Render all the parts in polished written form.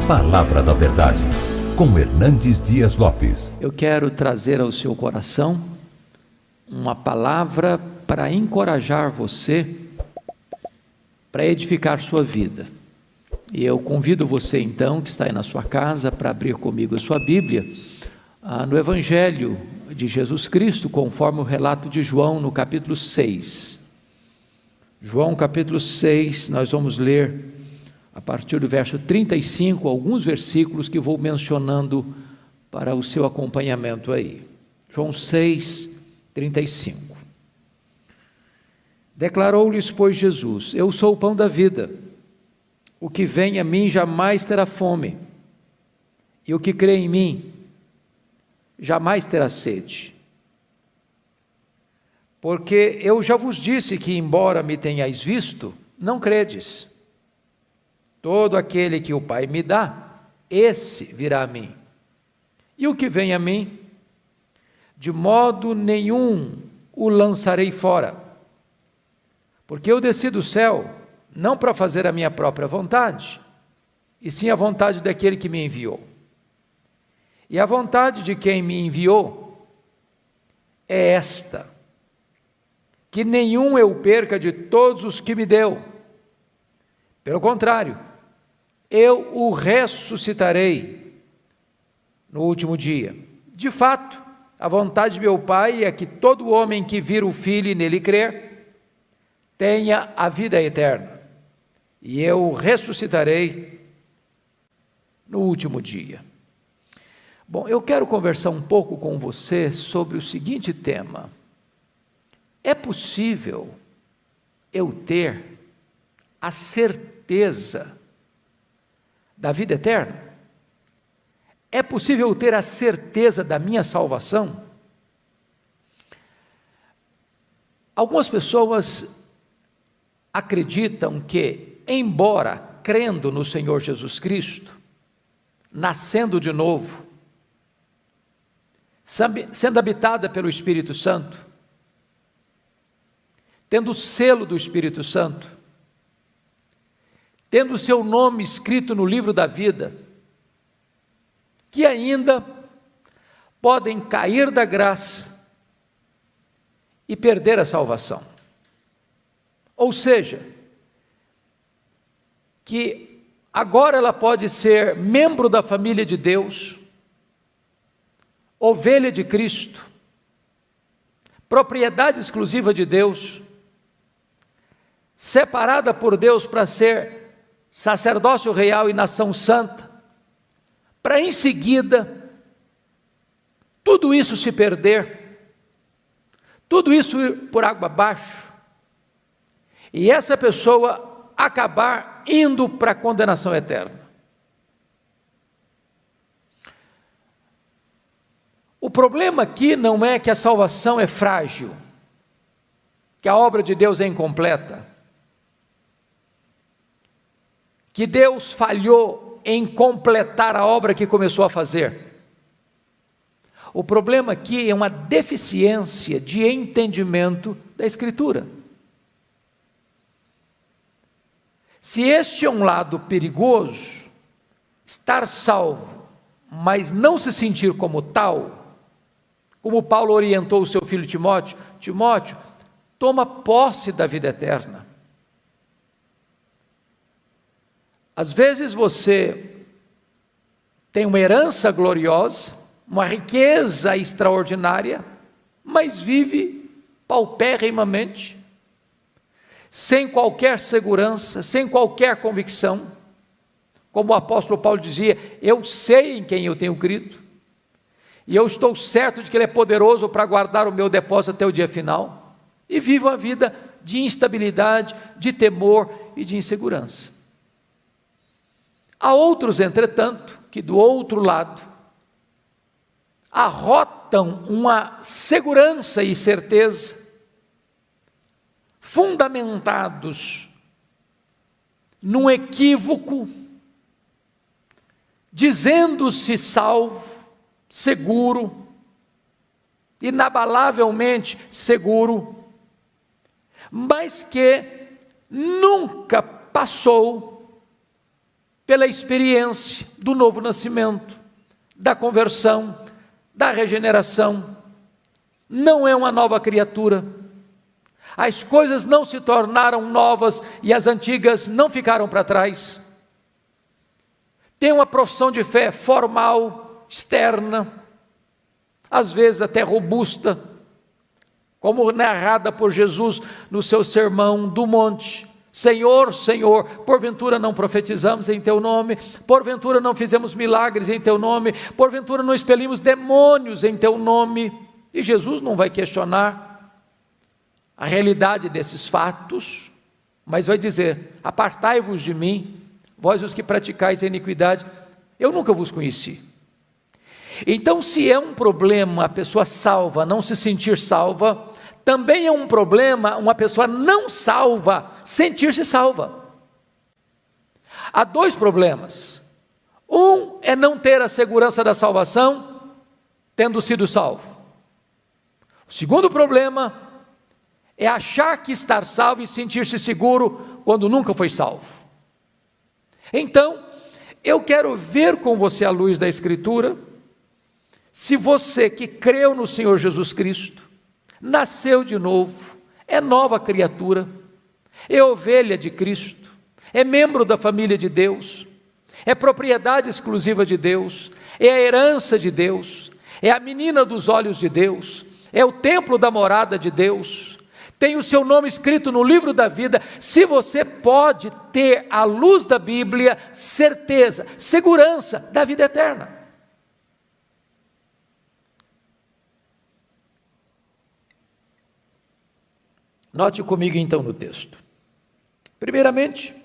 Palavra da Verdade, com Hernandes Dias Lopes. Eu quero trazer ao seu coração uma palavra para encorajar você, para edificar sua vida. E eu convido você então, que está aí na sua casa, para abrir comigo a sua Bíblia, no Evangelho de Jesus Cristo, conforme o relato de João, no capítulo 6. João capítulo 6, nós vamos ler a partir do verso 35, alguns versículos que vou mencionando para o seu acompanhamento aí. João 6, 35. Declarou-lhes, pois, Jesus: Eu sou o pão da vida. O que vem a mim jamais terá fome, e o que crê em mim jamais terá sede. Porque eu já vos disse que, embora me tenhais visto, não credes. Todo aquele que o Pai me dá, esse virá a mim. E o que vem a mim, de modo nenhum o lançarei fora. Porque eu desci do céu, não para fazer a minha própria vontade, e sim a vontade daquele que me enviou. E a vontade de quem me enviou é esta: que nenhum eu perca de todos os que me deu. Pelo contrário, eu o ressuscitarei no último dia. De fato, a vontade de meu Pai é que todo homem que vir o Filho e nele crer, tenha a vida eterna, e eu o ressuscitarei no último dia. Bom, eu quero conversar um pouco com você sobre o seguinte tema: é possível eu ter a certeza da vida eterna? É possível eu ter a certeza da minha salvação? Algumas pessoas acreditam que, embora crendo no Senhor Jesus Cristo, nascendo de novo, sendo habitada pelo Espírito Santo, tendo o selo do Espírito Santo, tendo o seu nome escrito no livro da vida, que ainda podem cair da graça e perder a salvação. Ou seja, que agora ela pode ser membro da família de Deus, ovelha de Cristo, propriedade exclusiva de Deus, separada por Deus para ser sacerdócio real e nação santa, para em seguida tudo isso se perder, tudo isso ir por água abaixo, e essa pessoa acabar indo para a condenação eterna. O problema aqui não é que a salvação é frágil, que a obra de Deus é incompleta, que Deus falhou em completar a obra que começou a fazer. O problema aqui é uma deficiência de entendimento da Escritura. Se este é um lado perigoso, estar salvo, mas não se sentir como tal, como Paulo orientou o seu filho Timóteo: Timóteo, toma posse da vida eterna. Às vezes você tem uma herança gloriosa, uma riqueza extraordinária, mas vive paupérrimamente, sem qualquer segurança, sem qualquer convicção. Como o apóstolo Paulo dizia: eu sei em quem eu tenho crido, e eu estou certo de que Ele é poderoso para guardar o meu depósito até o dia final, e vive uma vida de instabilidade, de temor e de insegurança. Há outros, entretanto, que do outro lado arrotam uma segurança e certeza, fundamentados num equívoco, dizendo-se salvo, seguro, inabalavelmente seguro, mas que nunca passou pela experiência do novo nascimento, da conversão, da regeneração. Não é uma nova criatura. As coisas não se tornaram novas e as antigas não ficaram para trás. Tem uma profissão de fé formal, externa, às vezes até robusta, como narrada por Jesus no seu sermão do monte. Senhor, Senhor, porventura não profetizamos em teu nome, porventura não fizemos milagres em teu nome, porventura não expelimos demônios em teu nome. E Jesus não vai questionar a realidade desses fatos, mas vai dizer: apartai-vos de mim, vós os que praticais a iniquidade, eu nunca vos conheci. Então, se é um problema a pessoa salva não se sentir salva, também é um problema uma pessoa não salva sentir-se salva. Há dois problemas. Um é não ter a segurança da salvação, tendo sido salvo. O segundo problema é achar que estar salvo e sentir-se seguro quando nunca foi salvo. Então, eu quero ver com você à luz da Escritura, se você que creu no Senhor Jesus Cristo, nasceu de novo, é nova criatura, é ovelha de Cristo, é membro da família de Deus, é propriedade exclusiva de Deus, é a herança de Deus, é a menina dos olhos de Deus, é o templo da morada de Deus, tem o seu nome escrito no livro da vida. Se você pode ter, à luz da Bíblia, certeza, segurança da vida eterna. Note comigo então no texto. Primeiramente,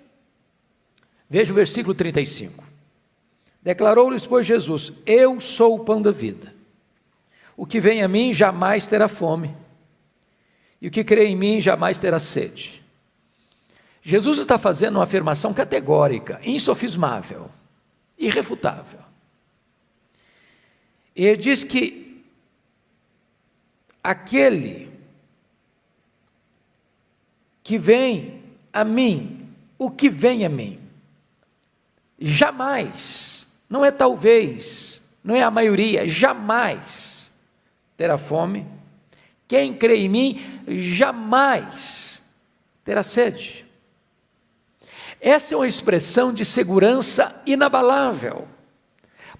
veja o versículo 35. Declarou-lhes, pois, Jesus: eu sou o pão da vida. O que vem a mim jamais terá fome, e o que crê em mim jamais terá sede. Jesus está fazendo uma afirmação categórica, insofismável, irrefutável. Ele diz que aquele que vem a mim, o que vem a mim, jamais, não é talvez, não é a maioria, jamais terá fome. Quem crê em mim, jamais terá sede. Essa é uma expressão de segurança inabalável,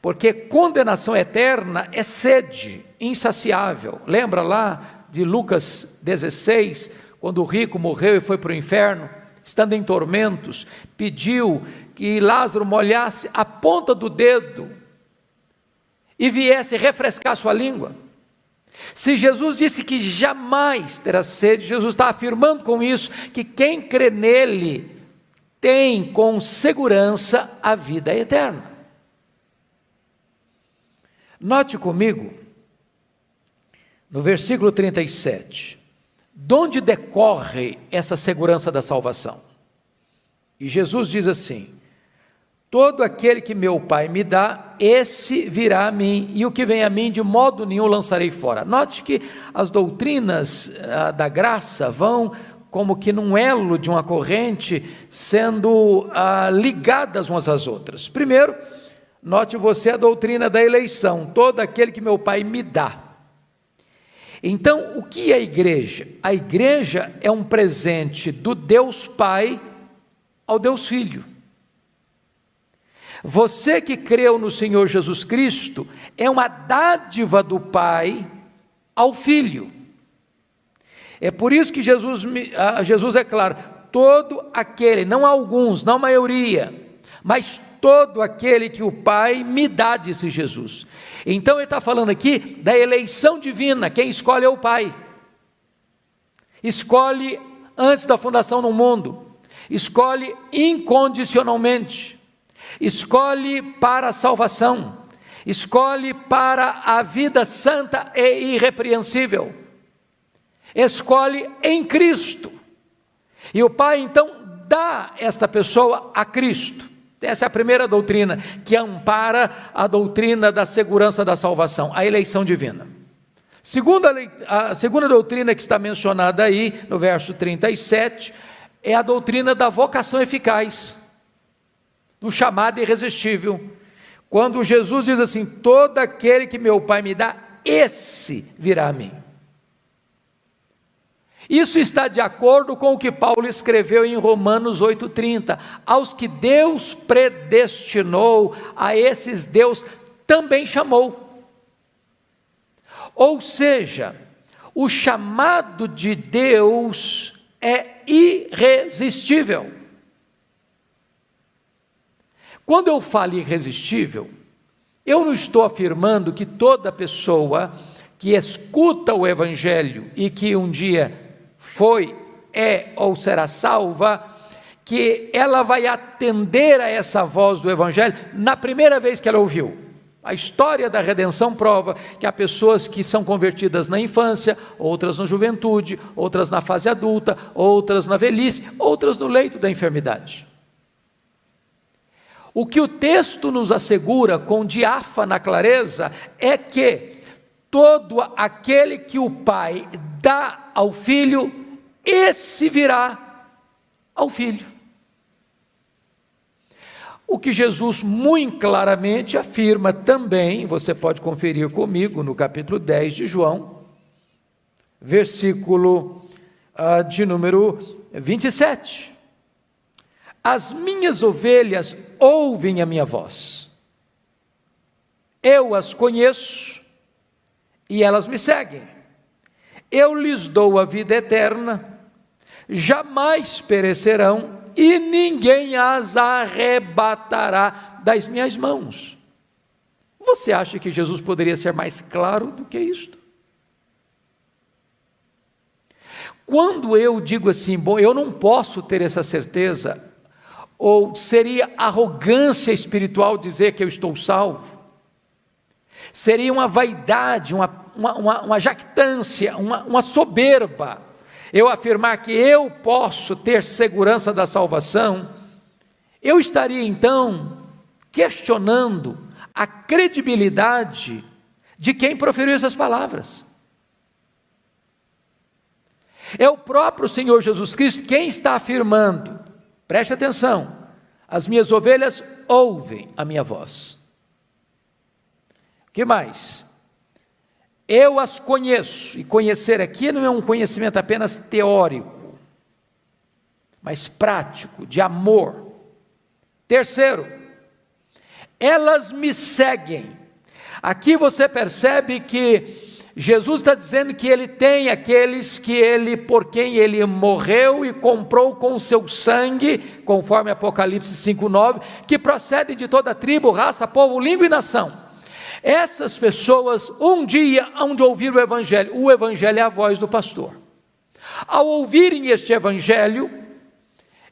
porque condenação eterna é sede insaciável. Lembra lá de Lucas 16, quando o rico morreu e foi para o inferno, estando em tormentos, pediu que Lázaro molhasse a ponta do dedo e viesse refrescar sua língua. Se Jesus disse que jamais terá sede, Jesus está afirmando com isso que quem crê nele tem com segurança a vida eterna. Note comigo, no versículo 37, de onde decorre essa segurança da salvação? E Jesus diz assim: todo aquele que meu Pai me dá, esse virá a mim, e o que vem a mim de modo nenhum lançarei fora. Note que as doutrinas da graça vão como que num elo de uma corrente, sendo ligadas umas às outras. Primeiro, note você a doutrina da eleição: todo aquele que meu Pai me dá. Então, o que é a igreja? A igreja é um presente do Deus Pai ao Deus Filho. Você que creu no Senhor Jesus Cristo é uma dádiva do Pai ao Filho. É por isso que Jesus é claro: todo aquele, não alguns, não a maioria, mas todo aquele que o Pai me dá, disse Jesus. Então ele está falando aqui da eleição divina. Quem escolhe é o Pai. Escolhe antes da fundação do mundo, escolhe incondicionalmente, escolhe para a salvação, escolhe para a vida santa e irrepreensível, escolhe em Cristo, e o Pai então dá esta pessoa a Cristo. Essa é a primeira doutrina que ampara a doutrina da segurança da salvação, a eleição divina. A segunda doutrina que está mencionada aí, no verso 37, é a doutrina da vocação eficaz. no chamado irresistível. Quando Jesus diz assim: todo aquele que meu Pai me dá, esse virá a mim. Isso está de acordo com o que Paulo escreveu em Romanos 8,30, aos que Deus predestinou, a esses Deus também chamou. Ou seja, o chamado de Deus é irresistível. Quando eu falo irresistível, eu não estou afirmando que toda pessoa que escuta o Evangelho e que um dia foi, é ou será salva, que ela vai atender a essa voz do Evangelho na primeira vez que ela ouviu. A história da redenção prova que há pessoas que são convertidas na infância, outras na juventude, outras na fase adulta, outras na velhice, outras no leito da enfermidade. O que o texto nos assegura com diáfana clareza é que todo aquele que o Pai dá ao Filho, esse virá ao Filho. O que Jesus muito claramente afirma também, você pode conferir comigo no capítulo 10 de João, versículo de número 27. As minhas ovelhas ouvem a minha voz, eu as conheço e elas me seguem, eu lhes dou a vida eterna, jamais perecerão e ninguém as arrebatará das minhas mãos. Você acha que Jesus poderia ser mais claro do que isto? Quando eu digo assim, bom, eu não posso ter essa certeza, ou seria arrogância espiritual dizer que eu estou salvo, seria uma vaidade, uma jactância, uma soberba, eu afirmar que eu posso ter segurança da salvação, eu estaria então questionando a credibilidade de quem proferiu essas palavras. É o próprio Senhor Jesus Cristo quem está afirmando, preste atenção, as minhas ovelhas ouvem a minha voz. O que mais? Eu as conheço, e conhecer aqui não é um conhecimento apenas teórico, mas prático, de amor. Terceiro, elas me seguem. Aqui você percebe que Jesus está dizendo que ele tem aqueles por quem ele morreu e comprou com o seu sangue, conforme Apocalipse 5,9, que procedem de toda tribo, raça, povo, língua e nação. Essas pessoas um dia hão de ouvir o Evangelho é a voz do pastor. Ao ouvirem este Evangelho,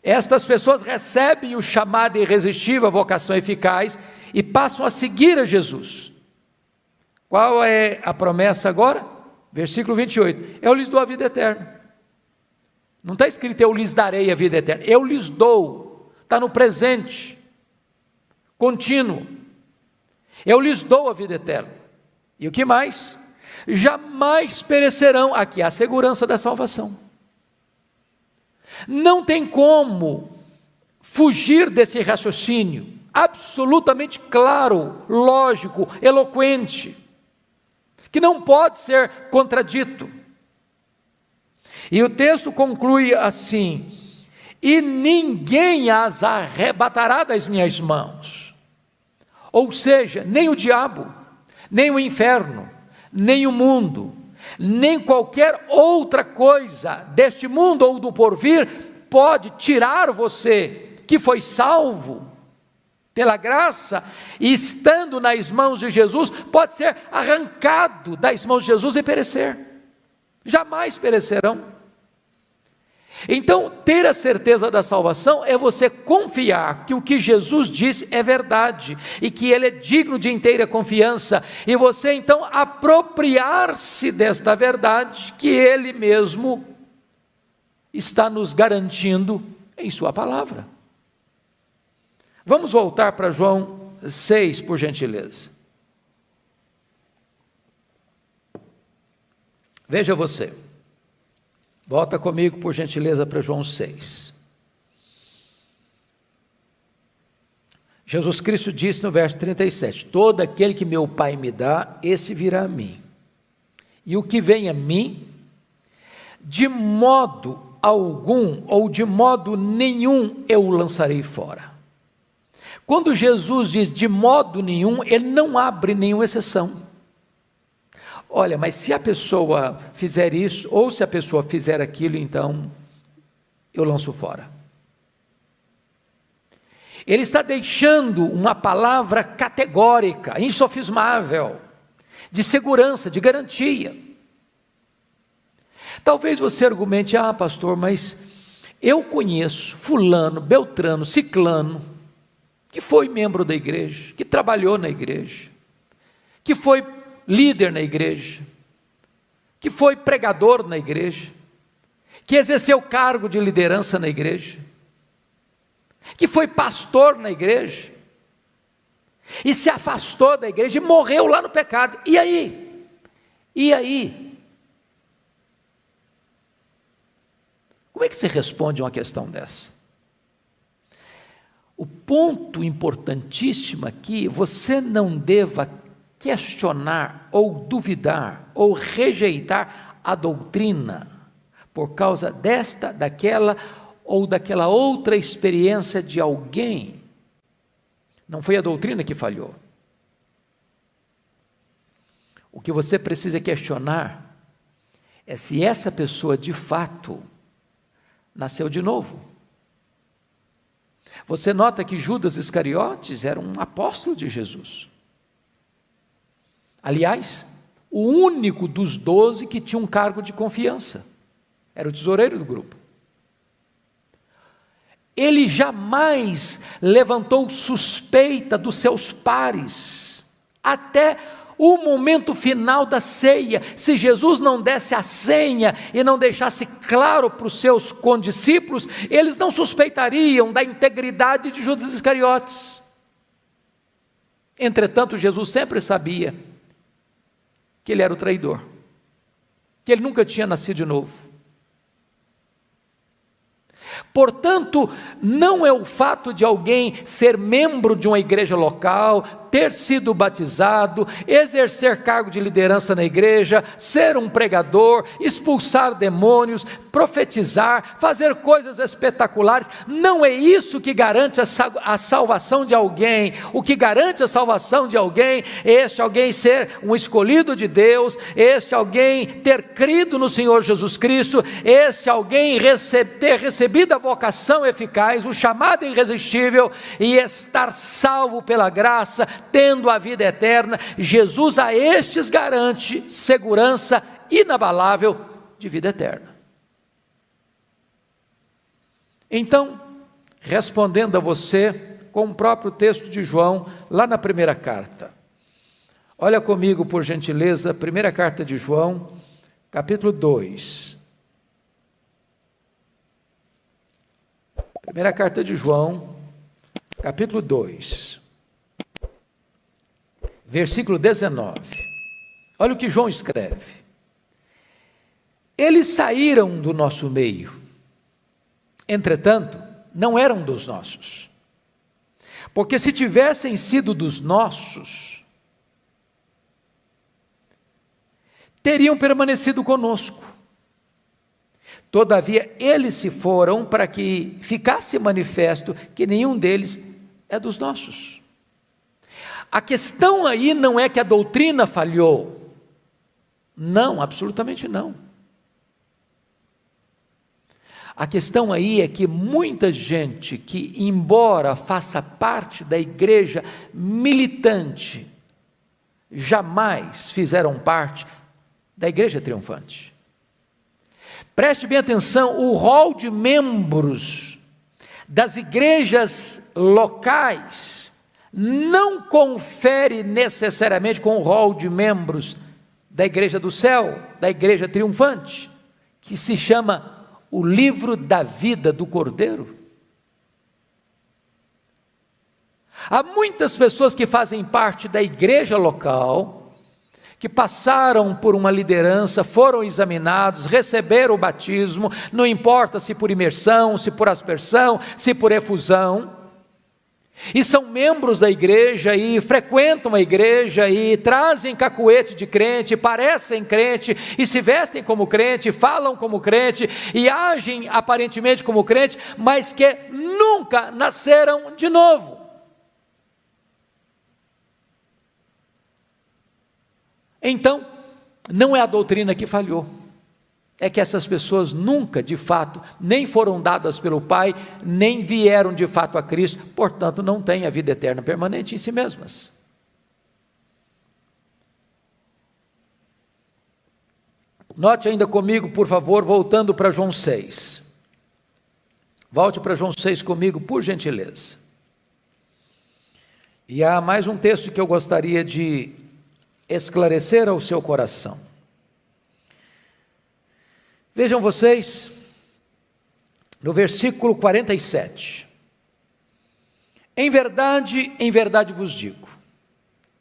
estas pessoas recebem o chamado irresistível, a vocação eficaz, e passam a seguir a Jesus. Qual é a promessa agora? Versículo 28, eu lhes dou a vida eterna. Não está escrito eu lhes darei a vida eterna, eu lhes dou, está no presente, contínuo. Eu lhes dou a vida eterna. E o que mais? Jamais perecerão. Aqui há a segurança da salvação. Não tem como fugir desse raciocínio, absolutamente claro, lógico, eloquente, que não pode ser contradito. E o texto conclui assim: e ninguém as arrebatará das minhas mãos. Ou seja, nem o diabo, nem o inferno, nem o mundo, nem qualquer outra coisa deste mundo ou do porvir pode tirar você, que foi salvo pela graça, e estando nas mãos de Jesus, pode ser arrancado das mãos de Jesus e perecer. Jamais perecerão. Então, ter a certeza da salvação é você confiar que o que Jesus disse é verdade e que Ele é digno de inteira confiança, e você então apropriar-se desta verdade que Ele mesmo está nos garantindo em Sua palavra. Vamos voltar para João 6, por gentileza. Veja você. Volta comigo, por gentileza, para João 6. Jesus Cristo disse no verso 37, todo aquele que meu Pai me dá, esse virá a mim. E o que vem a mim, de modo algum ou de modo nenhum eu o lançarei fora. Quando Jesus diz de modo nenhum, ele não abre nenhuma exceção. Olha, mas se a pessoa fizer isso, ou se a pessoa fizer aquilo, então eu lanço fora. Ele está deixando uma palavra categórica, insofismável, de segurança, de garantia. Talvez você argumente, pastor, mas eu conheço fulano, beltrano, ciclano, que foi membro da igreja, que trabalhou na igreja, que foi líder na igreja, que foi pregador na igreja, que exerceu cargo de liderança na igreja, que foi pastor na igreja, e se afastou da igreja e morreu lá no pecado. E aí? E aí? Como é que se responde a uma questão dessa? O ponto importantíssimo aqui, você não deva questionar ou duvidar ou rejeitar a doutrina por causa desta, daquela ou daquela outra experiência de alguém. Não foi a doutrina que falhou. O que você precisa questionar é se essa pessoa de fato nasceu de novo. Você nota que Judas Iscariotes era um apóstolo de Jesus. Aliás, o único dos 12 que tinha um cargo de confiança. Era o tesoureiro do grupo. Ele jamais levantou suspeita dos seus pares, até o momento final da ceia. Se Jesus não desse a senha e não deixasse claro para os seus condiscípulos, eles não suspeitariam da integridade de Judas Iscariotes. Entretanto, Jesus sempre sabia que ele era o traidor, que ele nunca tinha nascido de novo. Portanto, não é o fato de alguém ser membro de uma igreja local, ter sido batizado, exercer cargo de liderança na igreja, ser um pregador, expulsar demônios, profetizar, fazer coisas espetaculares. Não é isso que garante a salvação de alguém. O que garante a salvação de alguém é este alguém ser um escolhido de Deus, este alguém ter crido no Senhor Jesus Cristo, este alguém ter recebido a vocação eficaz, o chamado irresistível, e estar salvo pela graça, tendo a vida eterna. Jesus a estes garante segurança inabalável de vida eterna. Então, respondendo a você com o próprio texto de João, lá na primeira carta. Olha comigo, por gentileza, primeira carta de João, capítulo 2. Primeira carta de João, capítulo 2, versículo 19. Olha o que João escreve. Eles saíram do nosso meio, entretanto, não eram dos nossos. Porque se tivessem sido dos nossos, teriam permanecido conosco. Todavia, eles se foram para que ficasse manifesto que nenhum deles é dos nossos. A questão aí não é que a doutrina falhou. Não, absolutamente não. A questão aí é que muita gente que, embora faça parte da igreja militante, jamais fizeram parte da igreja triunfante. Preste bem atenção, o rol de membros das igrejas locais não confere necessariamente com o rol de membros da igreja do céu, da igreja triunfante, que se chama o livro da vida do Cordeiro. Há muitas pessoas que fazem parte da igreja local, que passaram por uma liderança, foram examinados, receberam o batismo, não importa se por imersão, se por aspersão, se por efusão, e são membros da igreja, e frequentam a igreja, e trazem cacuete de crente, parecem crente, e se vestem como crente, falam como crente, e agem aparentemente como crente, mas que nunca nasceram de novo. Então, não é a doutrina que falhou, é que essas pessoas nunca, de fato, nem foram dadas pelo Pai, nem vieram de fato a Cristo, portanto não têm a vida eterna permanente em si mesmas. Note ainda comigo, por favor, voltando para João 6. Volte para João 6 comigo, por gentileza. E há mais um texto que eu gostaria de esclarecer ao seu coração. Vejam vocês, no versículo 47, em verdade vos digo,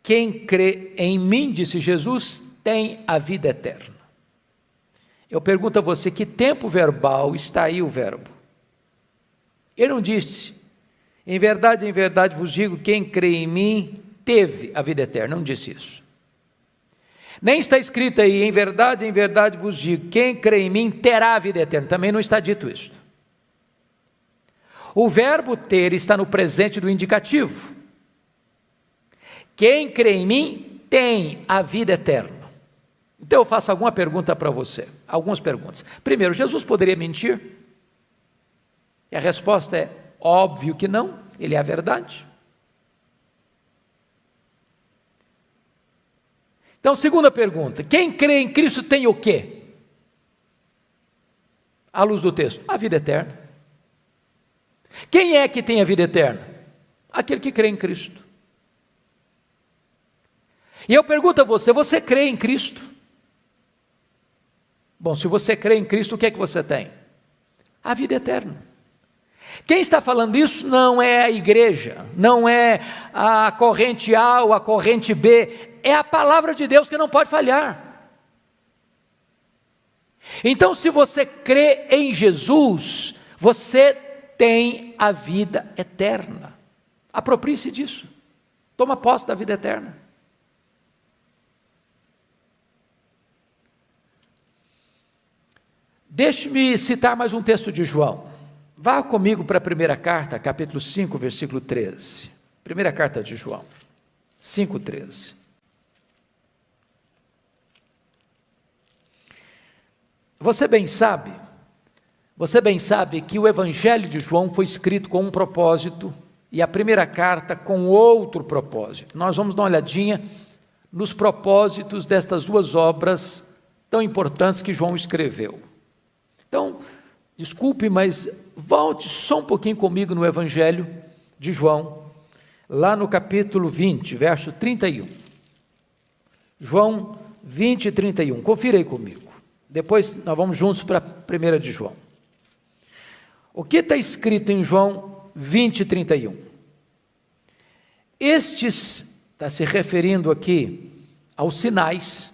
quem crê em mim, disse Jesus, tem a vida eterna. Eu pergunto a você, que tempo verbal está aí o verbo? Ele não disse, em verdade vos digo, quem crê em mim, teve a vida eterna, não disse isso. Nem está escrito aí, em verdade vos digo, quem crê em mim terá a vida eterna, também não está dito isso. O verbo ter está no presente do indicativo. Quem crê em mim tem a vida eterna. Então eu faço alguma pergunta para você, algumas perguntas. Primeiro, Jesus poderia mentir? E a resposta é óbvio que não, ele é a verdade. Então, segunda pergunta, quem crê em Cristo tem o quê? À luz do texto, a vida eterna. Quem é que tem a vida eterna? Aquele que crê em Cristo. E eu pergunto a você, você crê em Cristo? Bom, se você crê em Cristo, o que é que você tem? A vida eterna. Quem está falando isso não é a igreja, não é a corrente A ou a corrente B, é a palavra de Deus que não pode falhar. Então, se você crê em Jesus, você tem a vida eterna. Aproprie-se disso. Toma posse da vida eterna. Deixe-me citar mais um texto de João. Vá comigo para a primeira carta, capítulo 5, versículo 13. Primeira carta de João, 5:13. Você bem sabe que o Evangelho de João foi escrito com um propósito e a primeira carta com outro propósito. Nós vamos dar uma olhadinha nos propósitos destas duas obras tão importantes que João escreveu. Então, desculpe, mas volte só um pouquinho comigo no Evangelho de João, lá no capítulo 20, verso 31. João 20, 31. Confira aí comigo. Depois nós vamos juntos para a primeira de João. O que está escrito em João 20, 31? Estes, está se referindo aqui aos sinais,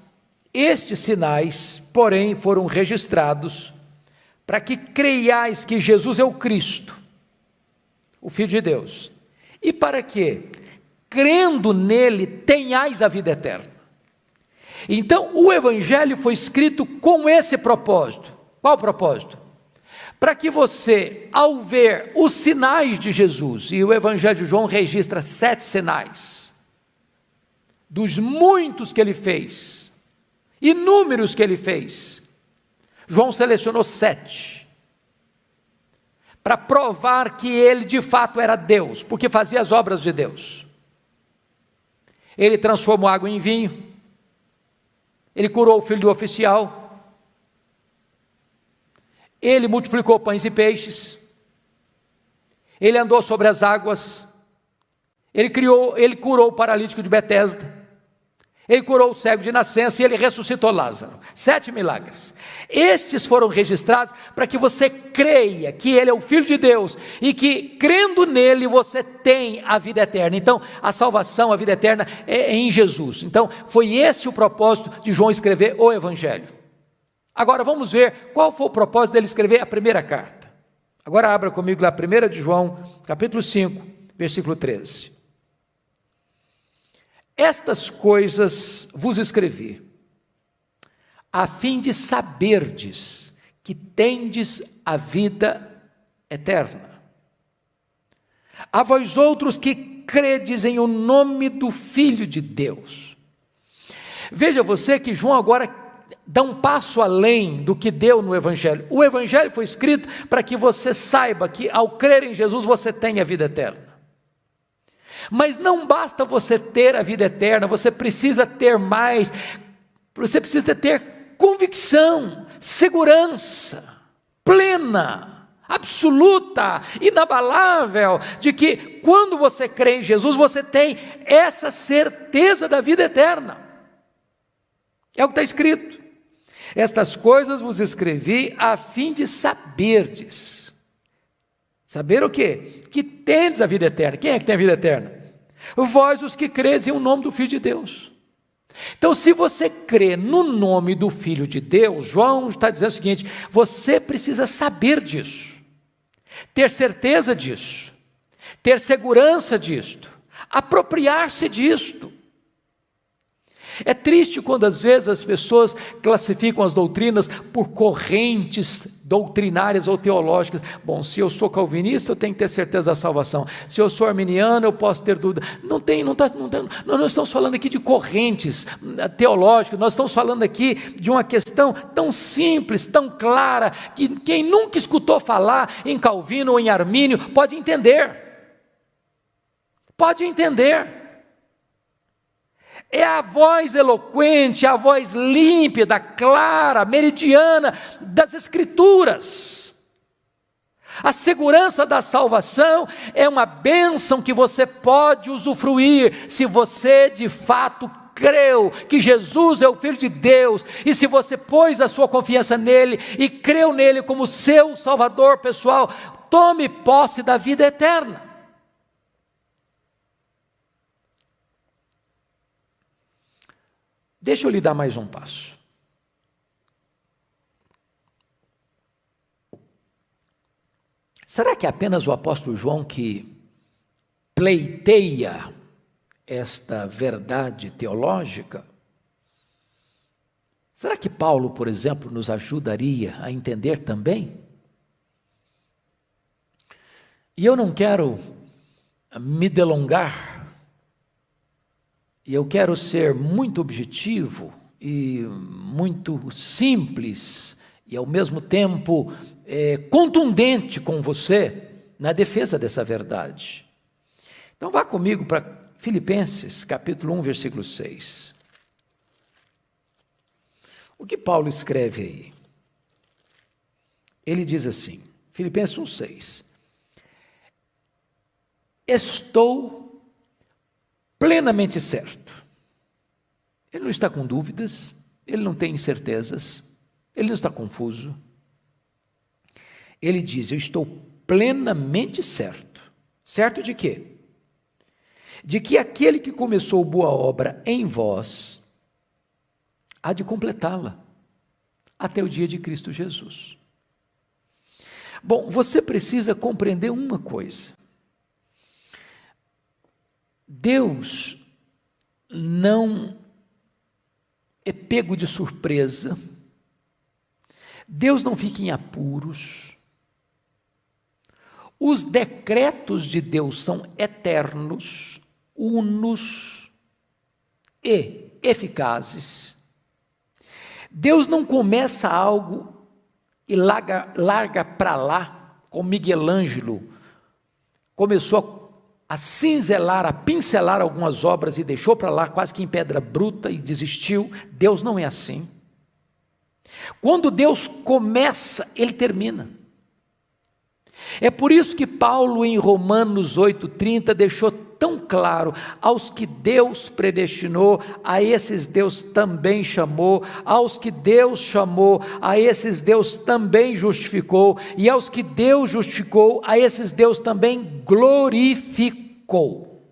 estes sinais, porém, foram registrados para que creiais que Jesus é o Cristo, o Filho de Deus, e para que, crendo nele, tenhais a vida eterna. Então, o Evangelho foi escrito com esse propósito. Qual propósito? Para que você, ao ver os sinais de Jesus, e o Evangelho de João registra 7 sinais, dos muitos que ele fez, inúmeros que ele fez, João selecionou 7, para provar que ele de fato era Deus, porque fazia as obras de Deus. Ele transformou água em vinho, ele curou o filho do oficial, ele multiplicou pães e peixes, ele andou sobre as águas, ele curou o paralítico de Betesda, ele curou o cego de nascença e ele ressuscitou Lázaro. 7 milagres. Estes foram registrados para que você creia que ele é o Filho de Deus e que, crendo nele, você tem a vida eterna. Então, a salvação, a vida eterna é em Jesus. Então, foi esse o propósito de João escrever o Evangelho. Agora, vamos ver qual foi o propósito dele escrever a primeira carta. Agora, abra comigo lá, 1 de João, capítulo 5, versículo 13. Estas coisas vos escrevi, a fim de saberdes que tendes a vida eterna. A vós outros que credes em o nome do Filho de Deus. Veja você que João agora dá um passo além do que deu no Evangelho. O Evangelho foi escrito para que você saiba que ao crer em Jesus você tem a vida eterna. Mas não basta você ter a vida eterna, você precisa ter mais, você precisa ter convicção, segurança plena, absoluta, inabalável, de que quando você crê em Jesus, você tem essa certeza da vida eterna. É o que está escrito. Estas coisas vos escrevi a fim de saberdes. Saber o quê? Que tendes a vida eterna. Quem é que tem a vida eterna? Vós os que credes em o nome do Filho de Deus. Então, se você crê no nome do Filho de Deus, João está dizendo o seguinte: você precisa saber disso, ter certeza disso, ter segurança disto, apropriar-se disto. É triste quando às vezes as pessoas classificam as doutrinas por correntes doutrinárias ou teológicas. Bom, se eu sou calvinista, eu tenho que ter certeza da salvação. Se eu sou arminiano, eu posso ter dúvida. Nós não estamos falando aqui de correntes teológicas, nós estamos falando aqui de uma questão tão simples, tão clara, que quem nunca escutou falar em Calvino ou em Armínio pode entender. Pode entender. É a voz eloquente, a voz límpida, clara, meridiana das Escrituras. A segurança da salvação é uma bênção que você pode usufruir se você de fato creu que Jesus é o Filho de Deus, e se você pôs a sua confiança nele e creu nele como seu Salvador pessoal, tome posse da vida eterna. Deixa eu lhe dar mais um passo. Será que é apenas o apóstolo João que pleiteia esta verdade teológica? Será que Paulo, por exemplo, nos ajudaria a entender também? E eu não quero me delongar, e eu quero ser muito objetivo e muito simples e ao mesmo tempo contundente com você na defesa dessa verdade. Então vá comigo para Filipenses capítulo 1, versículo 6. O que Paulo escreve aí? Ele diz assim, Filipenses 1, 6. Estou plenamente certo. Ele não está com dúvidas, ele não tem incertezas, ele não está confuso. Ele diz: eu estou plenamente certo. Certo de quê? De que aquele que começou boa obra em vós há de completá-la até o dia de Cristo Jesus. Bom, você precisa compreender uma coisa. Deus não é pego de surpresa, Deus não fica em apuros, os decretos de Deus são eternos, unos e eficazes. Deus não começa algo e larga para lá, como Miguel Ângelo começou a cinzelar, a pincelar algumas obras e deixou para lá quase que em pedra bruta e desistiu. Deus não é assim. Quando Deus começa, Ele termina. É por isso que Paulo em Romanos 8,30 deixou tão claro: aos que Deus predestinou, a esses Deus também chamou, aos que Deus chamou, a esses Deus também justificou, e aos que Deus justificou, a esses Deus também glorificou.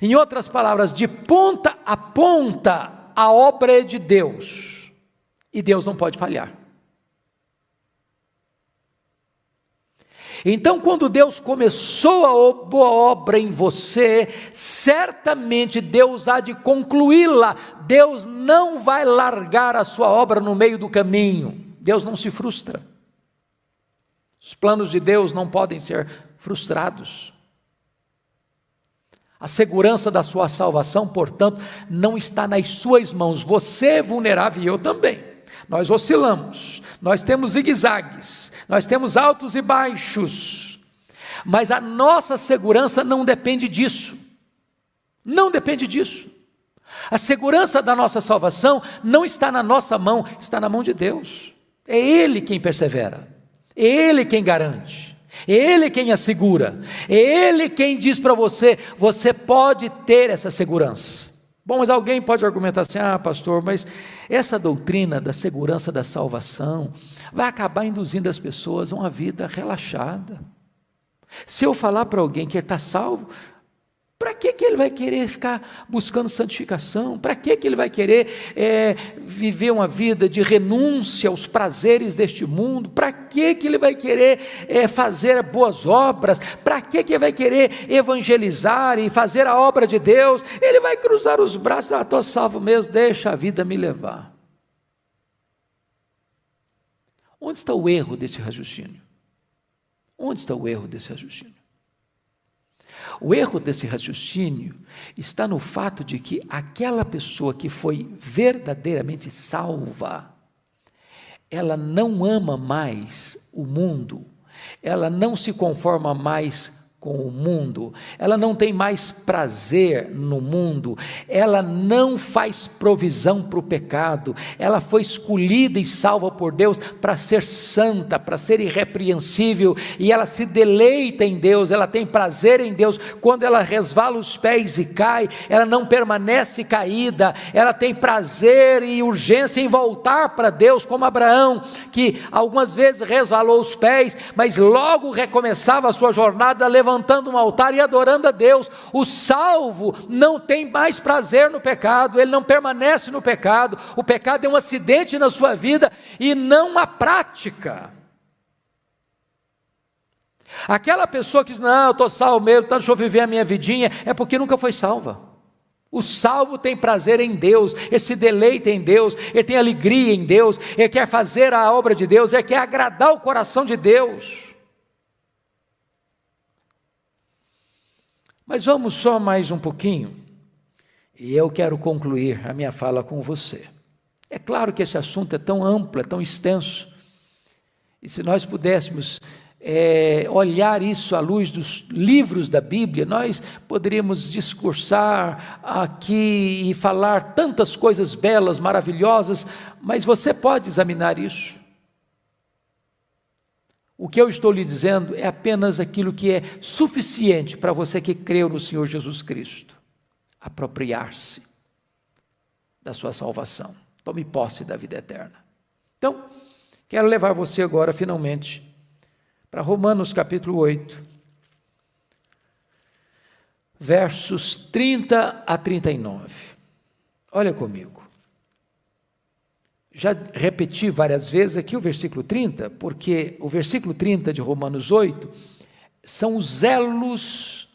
Em outras palavras, de ponta a ponta, a obra é de Deus, e Deus não pode falhar. Então, quando Deus começou a boa obra em você, certamente Deus há de concluí-la. Deus não vai largar a sua obra no meio do caminho. Deus não se frustra. Os planos de Deus não podem ser frustrados. A segurança da sua salvação, portanto, não está nas suas mãos. Você é vulnerável e eu também. Nós oscilamos, nós temos zigue-zagues, nós temos altos e baixos, mas a nossa segurança não depende disso. Não depende disso. A segurança da nossa salvação não está na nossa mão, está na mão de Deus. É Ele quem persevera, é Ele quem garante, é Ele quem assegura, é Ele quem diz para você, você pode ter essa segurança. Bom, mas alguém pode argumentar assim, pastor, mas essa doutrina da segurança da salvação vai acabar induzindo as pessoas a uma vida relaxada. Se eu falar para alguém que está salvo, para que ele vai querer ficar buscando santificação? Para que ele vai querer viver uma vida de renúncia aos prazeres deste mundo? Para que ele vai querer fazer boas obras? Para que ele vai querer evangelizar e fazer a obra de Deus? Ele vai cruzar os braços, estou salvo mesmo, deixa a vida me levar. Onde está o erro desse raciocínio? Onde está o erro desse raciocínio? O erro desse raciocínio está no fato de que aquela pessoa que foi verdadeiramente salva, ela não ama mais o mundo, ela não se conforma mais com o mundo, ela não tem mais prazer no mundo, ela não faz provisão para o pecado, ela foi escolhida e salva por Deus para ser santa, para ser irrepreensível, e ela se deleita em Deus, ela tem prazer em Deus. Quando ela resvala os pés e cai, ela não permanece caída, ela tem prazer e urgência em voltar para Deus, como Abraão, que algumas vezes resvalou os pés, mas logo recomeçava a sua jornada, levantando um altar e adorando a Deus. O salvo não tem mais prazer no pecado, ele não permanece no pecado. O pecado é um acidente na sua vida e não uma prática. Aquela pessoa que diz, não, eu estou salvo mesmo, então deixa eu viver a minha vidinha, é porque nunca foi salva. O salvo tem prazer em Deus, ele se deleita em Deus, ele tem alegria em Deus, ele quer fazer a obra de Deus, ele quer agradar o coração de Deus. Mas vamos só mais um pouquinho, e eu quero concluir a minha fala com você. É claro que esse assunto é tão amplo, é tão extenso, e se nós pudéssemos olhar isso à luz dos livros da Bíblia, nós poderíamos discursar aqui e falar tantas coisas belas, maravilhosas, mas você pode examinar isso. O que eu estou lhe dizendo é apenas aquilo que é suficiente para você que creu no Senhor Jesus Cristo. Apropriar-se da sua salvação. Tome posse da vida eterna. Então, quero levar você agora, finalmente, para Romanos capítulo 8, versos 30 a 39. Olha comigo. Já repeti várias vezes aqui o versículo 30, porque o versículo 30 de Romanos 8 são os elos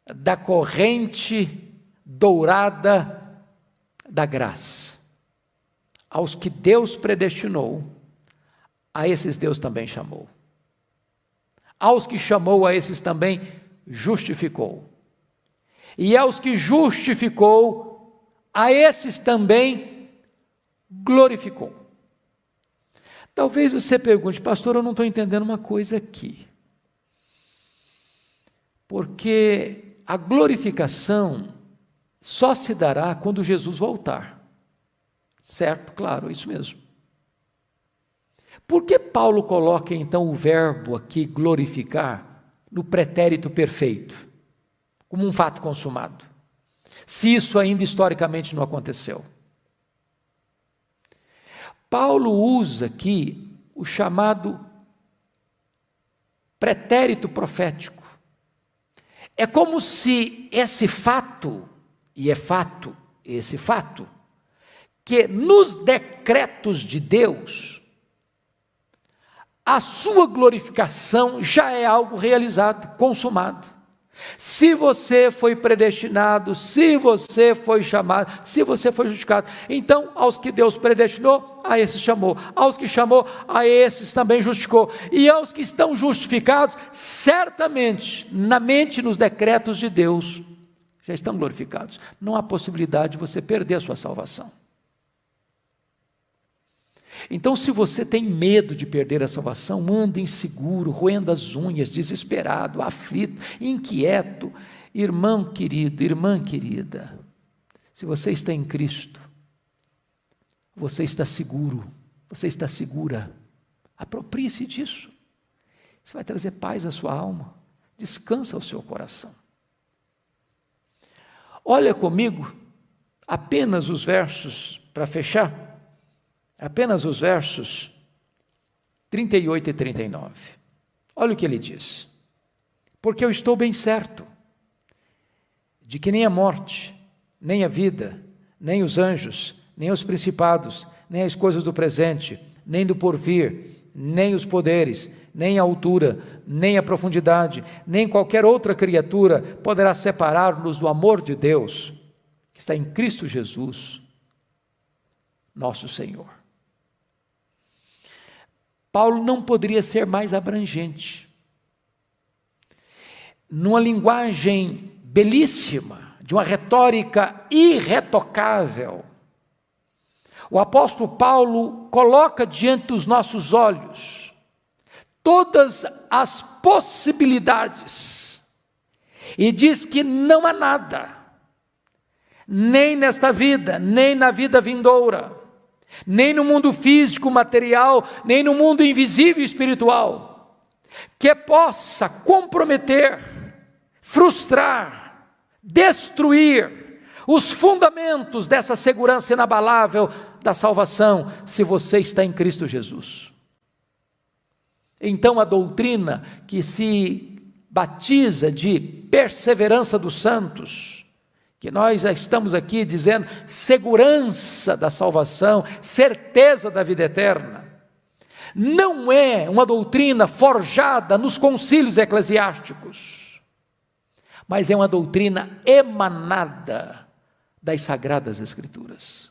da corrente dourada da graça. Aos que Deus predestinou, a esses Deus também chamou. Aos que chamou, a esses também justificou. E aos que justificou, a esses também glorificou. Talvez você pergunte, pastor, eu não estou entendendo uma coisa aqui. Porque a glorificação só se dará quando Jesus voltar. Certo? Claro, isso mesmo. Por que Paulo coloca então o verbo aqui, glorificar, no pretérito perfeito, como um fato consumado, se isso ainda historicamente não aconteceu? Paulo usa aqui o chamado pretérito profético. É como se esse fato, e é fato, esse fato, que nos decretos de Deus a sua glorificação já é algo realizado, consumado. Se você foi predestinado, se você foi chamado, se você foi justificado, então aos que Deus predestinou, a esses chamou, aos que chamou, a esses também justificou, e aos que estão justificados, certamente, na mente, nos decretos de Deus, já estão glorificados. Não há possibilidade de você perder a sua salvação. Então, se você tem medo de perder a salvação, anda inseguro, roendo as unhas, desesperado, aflito, inquieto, irmão querido, irmã querida, se você está em Cristo, você está seguro, você está segura, aproprie-se disso, isso vai trazer paz à sua alma, descansa ao seu coração. Olha comigo, apenas os versos, para fechar, apenas os versos 38 e 39. Olha o que ele diz. Porque eu estou bem certo de que nem a morte, nem a vida, nem os anjos, nem os principados, nem as coisas do presente, nem do porvir, nem os poderes, nem a altura, nem a profundidade, nem qualquer outra criatura poderá separar-nos do amor de Deus, que está em Cristo Jesus, nosso Senhor. Paulo não poderia ser mais abrangente. Numa linguagem belíssima, de uma retórica irretocável, o apóstolo Paulo coloca diante dos nossos olhos todas as possibilidades e diz que não há nada, nem nesta vida, nem na vida vindoura, nem no mundo físico, material, nem no mundo invisível espiritual, que possa comprometer, frustrar, destruir os fundamentos dessa segurança inabalável da salvação, se você está em Cristo Jesus. Então a doutrina que se batiza de perseverança dos santos, que nós já estamos aqui dizendo segurança da salvação, certeza da vida eterna, não é uma doutrina forjada nos concílios eclesiásticos, mas é uma doutrina emanada das Sagradas Escrituras.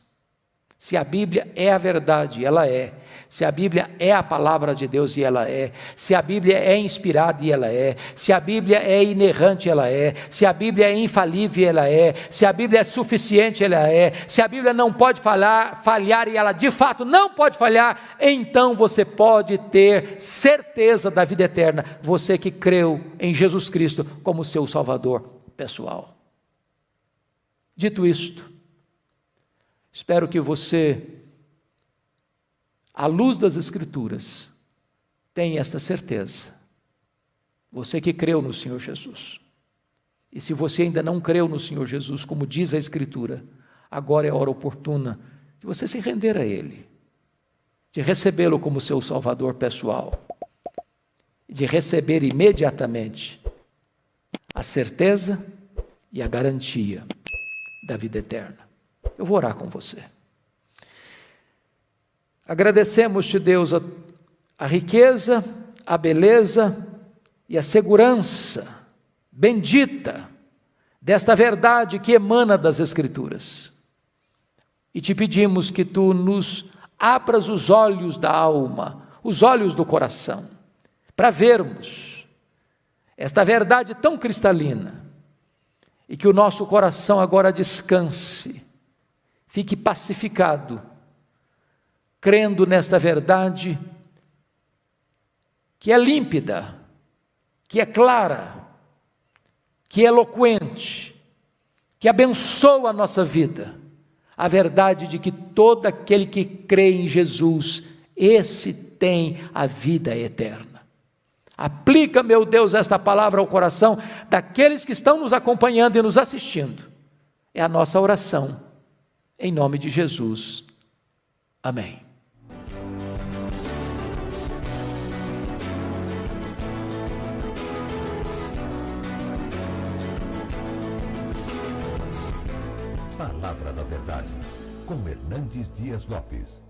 Se a Bíblia é a verdade, ela é. Se a Bíblia é a palavra de Deus, e ela é. Se a Bíblia é inspirada, e ela é. Se a Bíblia é inerrante, ela é. Se a Bíblia é infalível, ela é. Se a Bíblia é suficiente, ela é. Se a Bíblia não pode falhar, e ela de fato não pode falhar, então você pode ter certeza da vida eterna, você que creu em Jesus Cristo como seu Salvador pessoal. Dito isto, espero que você, à luz das Escrituras, tenha esta certeza. Você que creu no Senhor Jesus. E se você ainda não creu no Senhor Jesus, como diz a Escritura, agora é a hora oportuna de você se render a Ele, de recebê-lo como seu Salvador pessoal, de receber imediatamente a certeza e a garantia da vida eterna. Eu vou orar com você. Agradecemos-te, Deus, a riqueza, a beleza e a segurança bendita desta verdade que emana das Escrituras. E te pedimos que tu nos abras os olhos da alma, os olhos do coração, para vermos esta verdade tão cristalina, e que o nosso coração agora descanse, fique pacificado, crendo nesta verdade que é límpida, que é clara, que é eloquente, que abençoa a nossa vida, a verdade de que todo aquele que crê em Jesus, esse tem a vida eterna. Aplica, meu Deus, esta palavra ao coração daqueles que estão nos acompanhando e nos assistindo. É a nossa oração, em nome de Jesus. Amém. Palavra da Verdade, com Hernandes Dias Lopes.